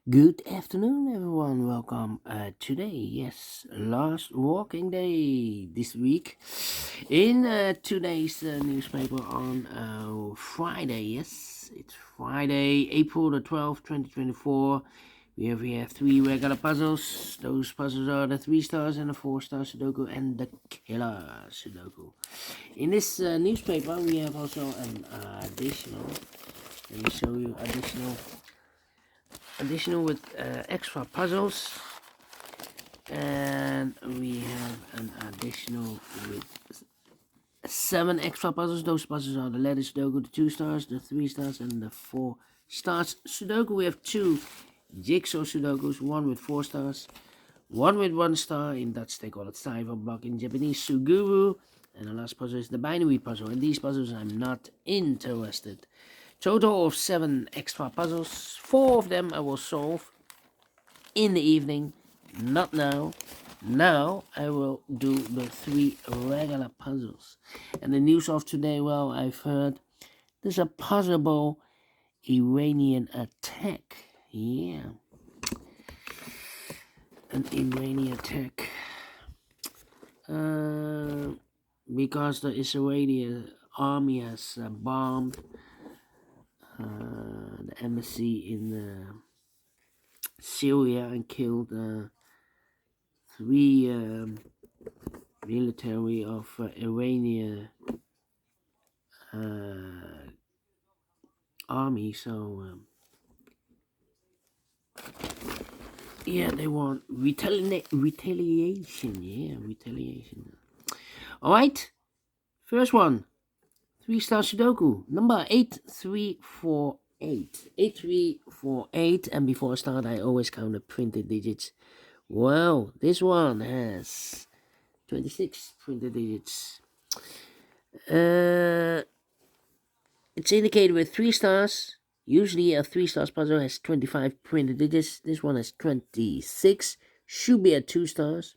Good afternoon, everyone. Welcome today. Yes, last working day this week. In today's newspaper on Friday. Yes, it's Friday, April the 12th, 2024. We have here three regular puzzles. Those puzzles are the 3 stars and the 4 star Sudoku and the killer Sudoku. In this newspaper, we have also an additional. Let me show you additional with extra puzzles, and we have an additional with 7 extra puzzles. Those puzzles are the letter Sudoku, the 2 stars, the 3 stars, and the 4 stars Sudoku. We have two jigsaw Sudokus, one with 4 stars, one with 1 star. In Dutch they call it cipher block, in Japanese Suguru. And the last puzzle is the binary puzzle. And these puzzles I'm not interested. Total of 7 extra puzzles. 4 of them I will solve in the evening, not now. Now I will do the 3 regular puzzles. And the news of today, well, I've heard there's a possible Iranian attack. Yeah, an Iranian attack. Because the Israeli army has bombed the embassy in Syria and killed 3 military of Iranian army. So yeah, they want retaliation. Yeah, retaliation. All right, first one. 3 star Sudoku, number 8348. 8348, and before I start, I always count the printed digits. Well, this one has 26 printed digits. It's indicated with 3 stars. Usually, a 3 stars puzzle has 25 printed digits. This one has 26. Should be at 2 stars.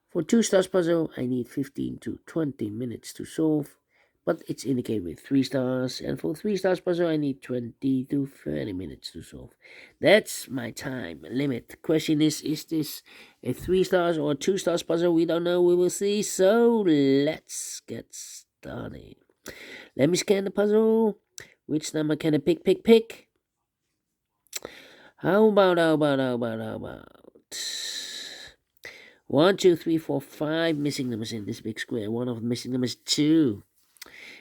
For 2 stars puzzle, I need 15 to 20 minutes to solve, but it's indicated with 3 stars, and for 3 stars puzzle, I need 20 to 30 minutes to solve. That's my time limit. Question is this a 3 stars or 2 stars puzzle? We don't know. We will see. So let's get started. Let me scan the puzzle. Which number can I pick? How about? 1, 2, 3, 4, 5 missing numbers in this big square. One of the missing numbers 2.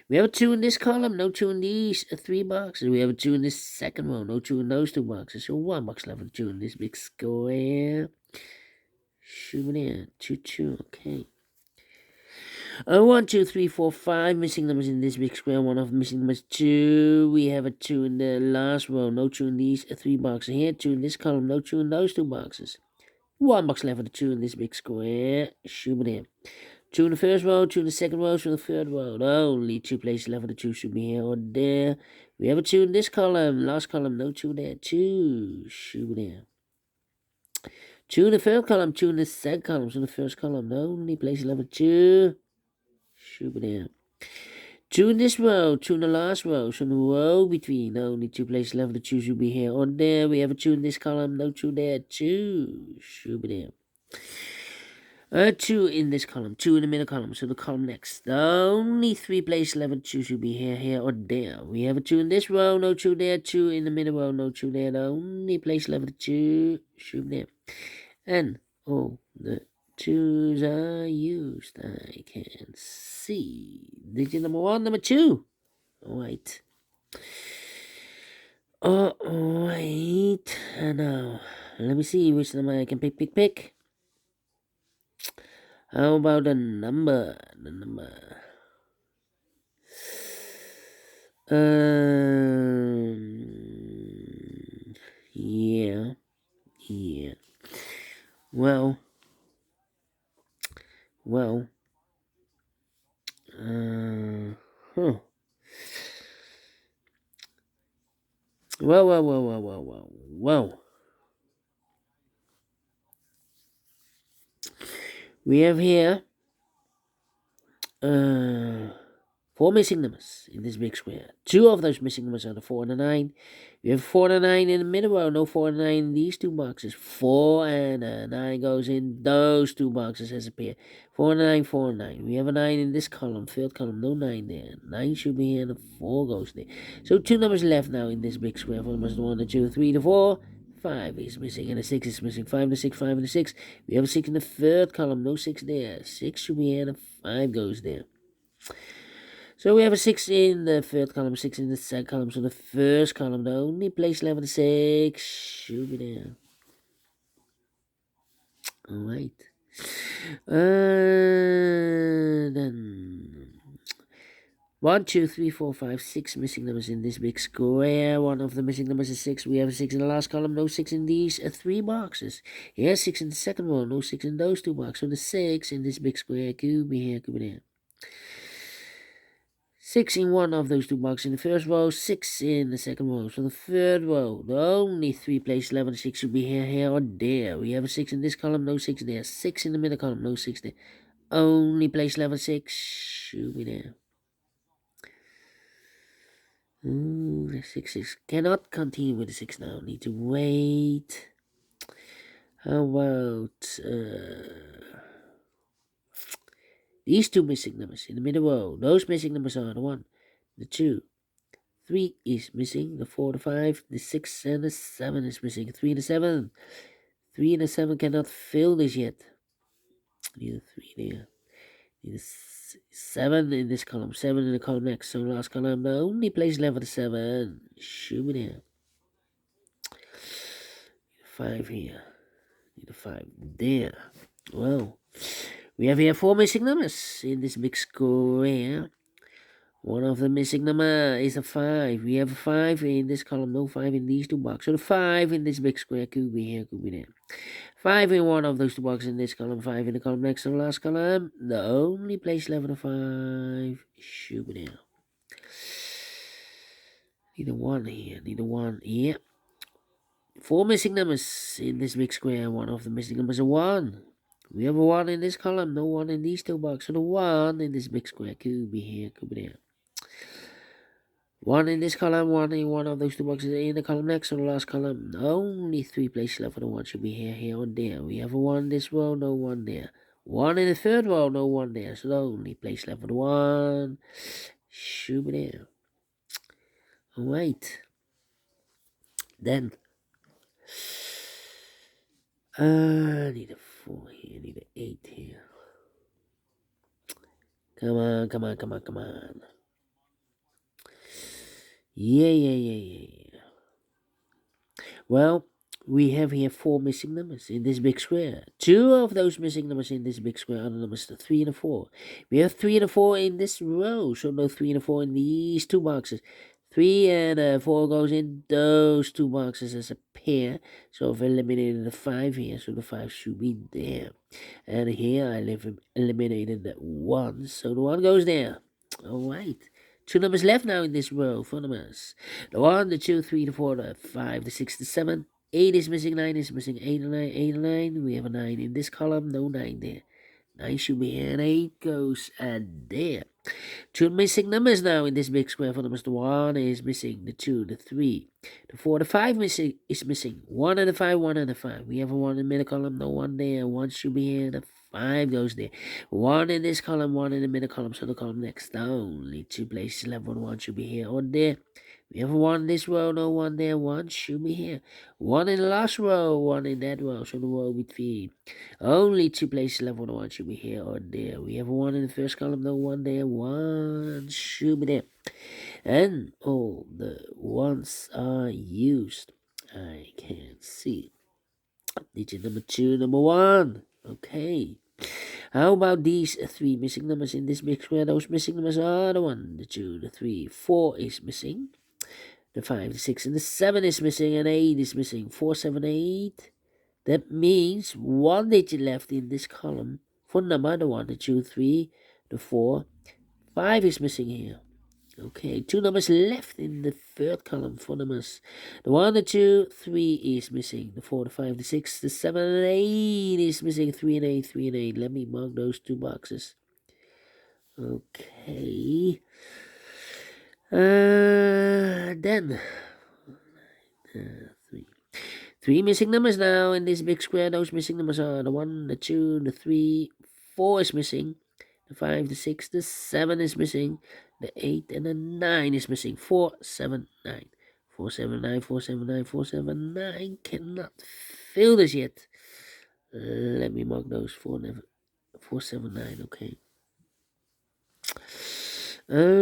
We have a 2 in this column, no 2 in these 3 boxes. We have a 2 in this second row, no 2 in those 2 boxes. So 1 box left with 2 in this big square. Souvenir, 2, 2, okay. 1, 2, 3, 4, 5 missing numbers in this big square. One of the missing numbers 2. We have a 2 in the last row, no 2 in these 3 boxes. Here, 2 in this column, no 2 in those 2 boxes. 1 box left with a 2 in this big square. Souvenir. 2 in the first row, 2 in the second row, 2 in the third row. Only 2 places left for the 2 should be here or there. We have a 2 in this column. Last column, no 2 there. 2 should be there. 2 in the third column, 2 in the second column, 2 in the first column. The only places left for 2 should be there. 2 in this row, 2 in the last row, 2 in the row between. Only 2 places left for the 2 should be here or there. We have a 2 in this column, no 2 there. 2 should be there. 2 in this column, 2 in the middle column, so the column next. Only 3 places left and 2 should be here, or there. We have a 2 in this row, no 2 there, 2 in the middle row, no 2 there. The only place left and 2 should be there. And all the 2s are used. I can see. Digit number 1, number 2. Alright. Alright. And now, let me see which number I can pick. How about the number? Yeah. Well. Huh. Well. We have here, 4 Four missing numbers in this big square. Two of those missing numbers are the 4 and the 9. We have 4 and a 9 in the middle row. No 4 and 9 in these two boxes. 4 and a 9 goes in those two boxes as a pair. 4 and a 9, 4 and 9. We have a 9 in this column. Third column, no 9 there. 9 should be here and the 4 goes there. So two numbers left now in this big square. 4 numbers, the 1, the 2, 3, the 4. 5 is missing and a 6 is missing. 5 and a 6, 5 and a 6. We have a 6 in the third column. No 6 there. 6 should be here and a 5 goes there. So we have a 6 in the third column, 6 in the second column. So the first column, the only place left is 6 should be there. Alright. Then 1, 2, 3, 4, 5, 6 missing numbers in this big square. One of the missing numbers is 6. We have a 6 in the last column, no 6 in these 3 boxes. Here's 6 in the second row, no 6 in those 2 boxes. So the 6 in this big square could be here, could be there. 6 in one of those 2 boxes in the first row, 6 in the second row. So the third row, the only 3 places left, 6 should be here, or there. We have a 6 in this column, no 6 there. 6 in the middle column, no 6 there. Only place left, 6 should be there. The 6 cannot continue with the 6 now. Need to wait. How about these 2 missing numbers in the middle row? Those missing numbers are the 1, the 2, 3 is missing, the 4, the 5, the 6, and the 7 is missing. 3 and the 7. 3 and the 7 cannot fill this yet. Need a 3 there. Need a 7 in this column. 7 in the column next. So last column, the only place left for the 7 should be there. Need a 5 here. Need a 5 there. Well, we have here 4 missing numbers in this big square. One of the missing number is a 5. We have a 5 in this column, no 5 in these 2 boxes. So the 5 in this big square could be here, could be there. 5 in one of those 2 boxes in this column, 5 in the column next to the last column. The only place left for the 5 should be there. Need a 1 here, need a 1 here. 4 missing numbers in this big square. One of the missing numbers is a 1. We have a 1 in this column, no 1 in these 2 boxes. So the 1 in this big square could be here, could be there. 1 in this column, 1 in one of those 2 boxes in the column next to the last column. Only 3 places left for the 1 should be here, here, or there. We have a 1 in this row, no 1 there. 1 in the third row, no 1 there. So the only place left for the 1 should be there. Alright. Then I need a 4 here, need an 8 here. Come on, come on, come on, come on. Yeah. Well, we have here 4 missing numbers in this big square. 2 of those missing numbers in this big square are the numbers 3 and a 4. We have 3 and a 4 in this row, so no 3 and a 4 in these 2 boxes. 3 and a 4 goes in those 2 boxes as a pair. So I've eliminated the 5 here, so the 5 should be there. And here I eliminated the 1, so the 1 goes there. Alright. 2 numbers left now in this row. 4 numbers. The 1, the 2, 3, the 4, the 5, the 6, the 7. 8 is missing, 9 is missing, 8 and 9, 8 and 9. We have a 9 in this column, no 9 there. 9 should be here, and 8 goes there. 2 missing numbers now in this big square. 4 numbers. The 1 is missing, the 2, the 3, the 4, the 5 is missing. 1 and the 5, 1 and the 5. We have a 1 in the middle column, no 1 there. 1 should be here, the 5 goes there. 1 in this column, 1 in the middle column, so the column next. Only 2 places left. 1 should be here or there. We have a 1 in this row, no 1 there. 1 should be here. 1 in the last row, 1 in that row, so the row between. Only 2 places left. 1 should be here or there. We have a 1 in the first column, no 1 there. 1 should be there. And all the 1s are used. I can see. Digit number 2, number 1. Okay. How about these 3 missing numbers in this big square? Those missing numbers are the 1, the 2, the 3, 4 is missing. The 5, the 6, and the 7 is missing, and 8 is missing. 4, 7, 8. That means 1 digit left in this column for number, the 1, the 2, 3, the 4. 5 is missing here. Okay, 2 numbers left in the third column for numbers. The 1, the 2, 3 is missing. The 4, the 5, the 6, the 7, and 8 is missing. 3 and 8, 3 and 8. Let me mark those 2 boxes. Okay. Then three. Three missing numbers now in this big square. Those missing numbers are the 1, the 2, the 3, 4 is missing. The 5, the 6, the 7 is missing. The 8 and the 9 is missing. 4, 7, 9. 4, 7, 9, 4, 7, 9, 4, 7, 9. Cannot fill this yet. Let me mark those 4, 4, 7, 9. Okay. Then.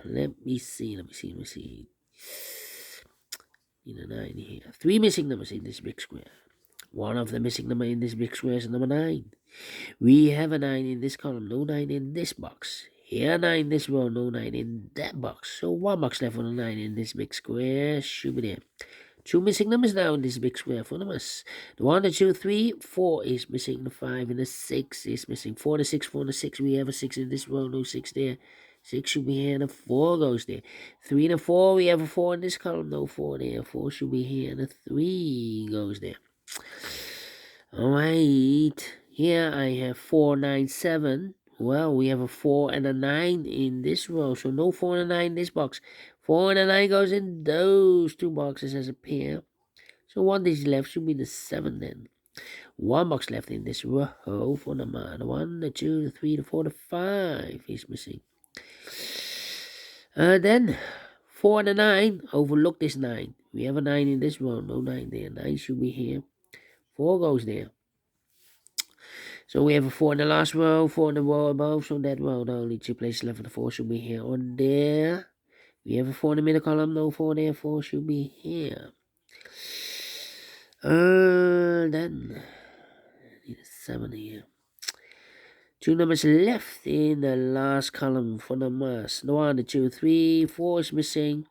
Let me see. Need a 9 here. 3 missing numbers in this big square. One of the missing number in this big square is number 9. We have a 9 in this column, no 9 in this box. Here 9 in this row, no 9 in that box. So 1 box left on the 9 in this big square should be there. 2 missing numbers now in this big square for numbers. The 1, the 2, 3, 4 is missing. The 5 and the 6 is missing. 4, the 6, 4, the 6. We have a 6 in this row, no 6 there. 6 should be here and a 4 goes there. 3 and a 4, we have a 4 in this column, no 4 there. 4 should be here and a 3 goes there. Alright, here I have 4, 9, 7. Well, we have a 4 and a 9 in this row, so no 4 and a 9 in this box. 4 and a 9 goes in those two boxes as a pair. So 1 digit left should be the 7 then. 1 box left in this row for the 1, the 2, the 3, the 4, the 5 is missing. Then 4 and a 9, overlook this 9. We have a 9 in this row, no 9 there. 9 should be here. 4 goes there. So we have a 4 in the last row, 4 in the row above, so that row, the only 2 places left for the 4 should be here or there. We have a 4 in the middle column, no 4 there, 4 should be here. Then I need a 7 here. 2 numbers left in the last column for the mass. The 1, the 2, 3, 4 is missing.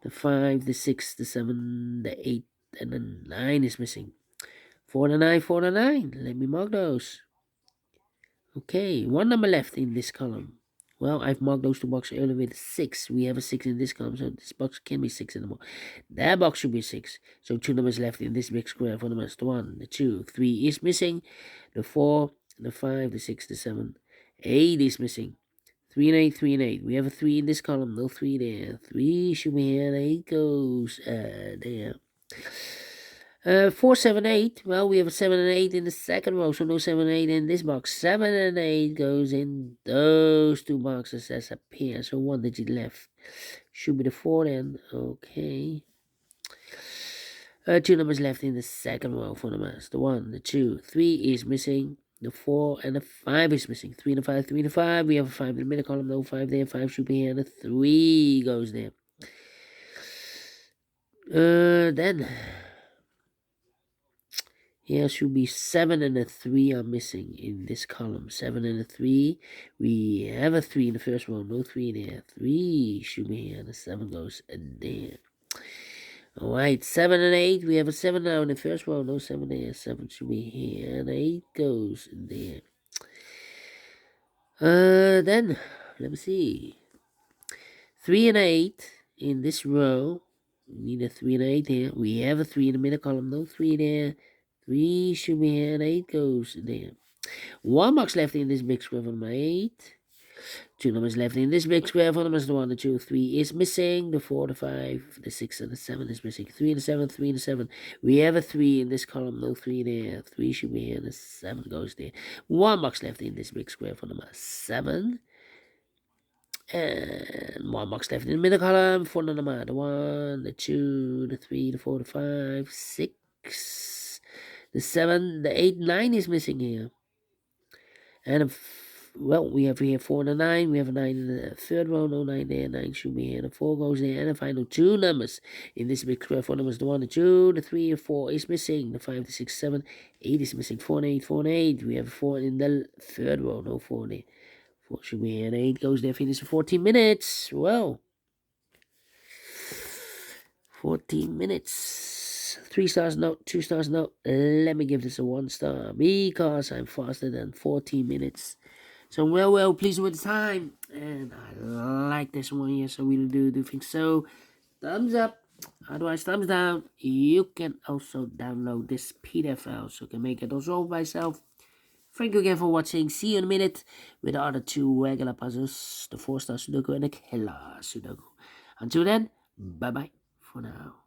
The 5, the 6, the 7, the 8, and the 9 is missing. 4 and 9, 4 and 9. Let me mark those. Okay, 1 number left in this column. Well, I've marked those 2 boxes earlier with 6. We have a 6 in this column, so this box can be 6 anymore. That box should be 6. So 2 numbers left in this big square for the numbers. The 1, the 2, 3 is missing. The 4, the 5, the 6, the 7, 8 is missing. 3 and 8, 3 and 8. We have a 3 in this column, no 3 there. 3 should be here, and 8 goes there. 4, 7, 8. Well, we have a 7 and 8 in the second row, so no 7 and 8 in this box. 7 and 8 goes in those 2 boxes as a pair, so 1 digit left. Should be the 4 then. Okay. 2 numbers left in the second row for the mass. The 1, the 2, 3 is missing. The 4 and the 5 is missing. 3 and the 5, 3 and the 5. We have a 5 in the middle column, no 5 there. 5 should be here, and the 3 goes there. Then here should be 7 and a 3 are missing in this column. 7 and a 3. We have a 3 in the first row, no 3 there. 3 should be here, and the 7 goes there. Alright, 7 and 8. We have a 7 now in the first row, no 7 there. 7 should be here, and 8 goes there. Then, let me see. 3 and 8 in this row. We need a 3 and 8 here. We have a 3 in the middle column, no 3 there. 3 should be here, and 8 goes there. 1 box left in this big square for number 8. 2 numbers left in this big square for numbers. The 1, the 2, 3 is missing. The 4, the 5, the 6, and the 7 is missing. 3 and the 7, 3 and the 7. We have a 3 in this column, no 3 there. 3 should be here, and the 7 goes there. 1 box left in this big square for number 7. And 1 box left in the middle column for number the 1, the 2, the 3, the 4, the 5, 6. The 7, the 8, 9 is missing here. And, well, we have here 4 and a 9. We have a 9 in the third row. No 9 there. 9 should be here. The 4 goes there. And the final 2 numbers in this big square. 4 numbers. The 1, the 2, the 3, the 4 is missing. The 5, the 6, 7, 8 is missing. 4 and 8, 4 and 8. We have 4 in the third row. No 4 there. 4 should be here. And 8 goes there. Finish in 14 minutes. Well, 14 minutes. 3 stars note, 2 stars note. Let me give this a 1 star because I'm faster than 14 minutes. So I'm well pleased with the time, and I like this one here, so we do think so. Thumbs up, otherwise thumbs down. You can also download this PDF file, so you can make it also by yourself. Thank you again for watching. See you in a minute with the other two regular puzzles, the 4-star Sudoku and the killer Sudoku. Until then, bye bye for now.